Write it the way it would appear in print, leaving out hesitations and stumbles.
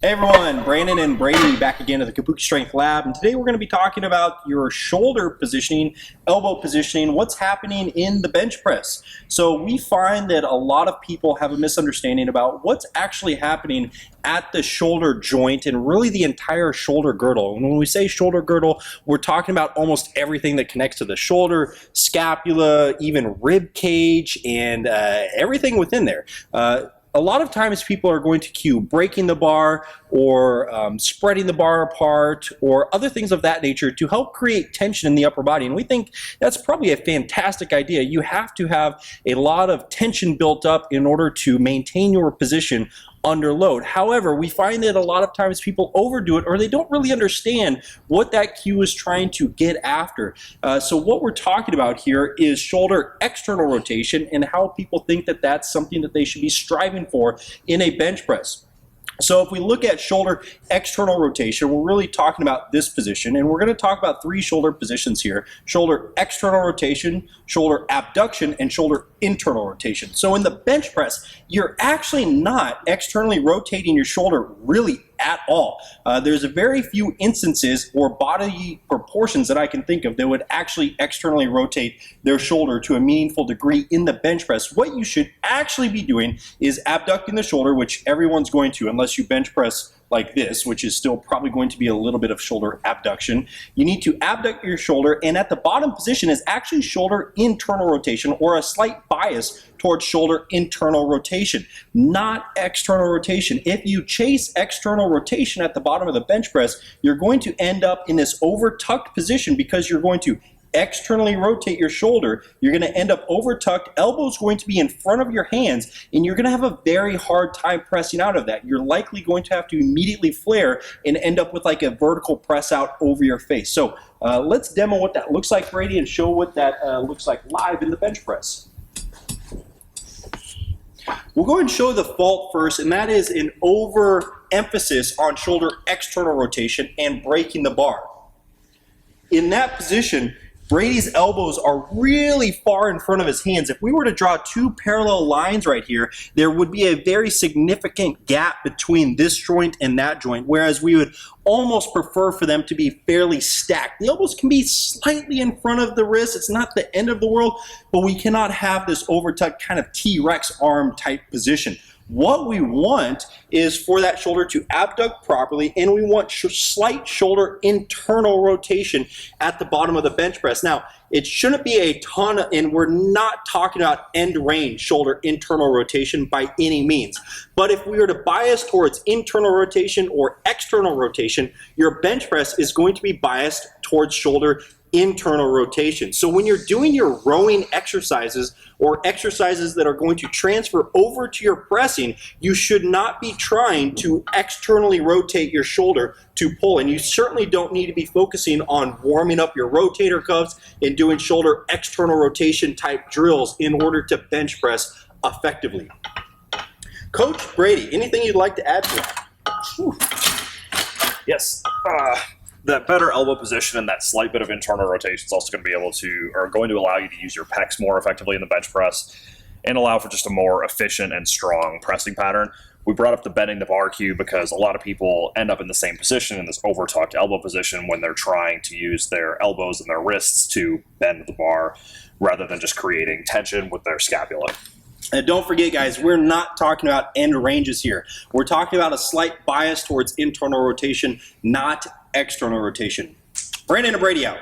Hey everyone, Brandon and Brady back again at the Debunking Strength Lab, and today we're going to be talking about your shoulder positioning, elbow positioning, what's happening in the bench press. So we find that a lot of people have a misunderstanding about what's actually happening at the shoulder joint and really the entire shoulder girdle. And when we say shoulder girdle, we're talking about almost everything that connects to the shoulder, scapula, even rib cage, and everything within there. A lot of times people are going to cue breaking the bar or spreading the bar apart or other things of that nature to help create tension in the upper body. And we think that's probably a fantastic idea. You have to have a lot of tension built up in order to maintain your position under load. However, we find that a lot of times people overdo it or they don't really understand what that cue is trying to get after. So what we're talking about here is shoulder external rotation and how people think that that's something that they should be striving for in a bench press. So if we look at shoulder external rotation, we're really talking about this position, and we're going to talk about three shoulder positions here: shoulder external rotation, shoulder abduction, and shoulder internal rotation. So in the bench press, you're actually not externally rotating your shoulder really at all. There's a very few instances or body proportions that I can think of that would actually externally rotate their shoulder to a meaningful degree in the bench press. What you should actually be doing is abducting the shoulder, which everyone's going to, unless you bench press like this, which is still probably going to be a little bit of shoulder abduction. You need to abduct your shoulder, and at the bottom position is actually shoulder internal rotation, or a slight bias towards shoulder internal rotation, not external rotation. If you chase external rotation at the bottom of the bench press, you're going to end up in this over tucked position because you're going to externally rotate your shoulder. You're going to end up over tucked, elbow's going to be in front of your hands, and you're going to have a very hard time pressing out of that. You're likely going to have to immediately flare and end up with like a vertical press out over your face. So let's demo what that looks like, Brady, and show what that looks like live in the bench press. We'll go ahead and show the fault first, and that is an overemphasis on shoulder external rotation and breaking the bar. In that position, Brady's elbows are really far in front of his hands. If we were to draw two parallel lines right here, there would be a very significant gap between this joint and that joint, whereas we would almost prefer for them to be fairly stacked. The elbows can be slightly in front of the wrist. It's not the end of the world, but we cannot have this over-tucked kind of T-Rex arm type position. What we want is for that shoulder to abduct properly, and we want slight shoulder internal rotation at the bottom of the bench press. Now, it shouldn't be a ton, and we're not talking about end range shoulder internal rotation by any means. But if we were to bias towards internal rotation or external rotation, your bench press is going to be biased towards shoulder internal rotation. So when you're doing your rowing exercises or exercises that are going to transfer over to your pressing, you should not be trying to externally rotate your shoulder to pull. And you certainly don't need to be focusing on warming up your rotator cuffs and doing shoulder external rotation type drills in order to bench press effectively. Coach Brady, anything you'd like to add to that? Whew. Yes. That better elbow position and that slight bit of internal rotation is also going to allow you to use your pecs more effectively in the bench press and allow for just a more efficient and strong pressing pattern. We brought up the bending the bar cue because a lot of people end up in the same position, in this over-tucked elbow position, when they're trying to use their elbows and their wrists to bend the bar rather than just creating tension with their scapula. And don't forget, guys, we're not talking about end ranges here. We're talking about a slight bias towards internal rotation, not external rotation. Brandon and Brady out.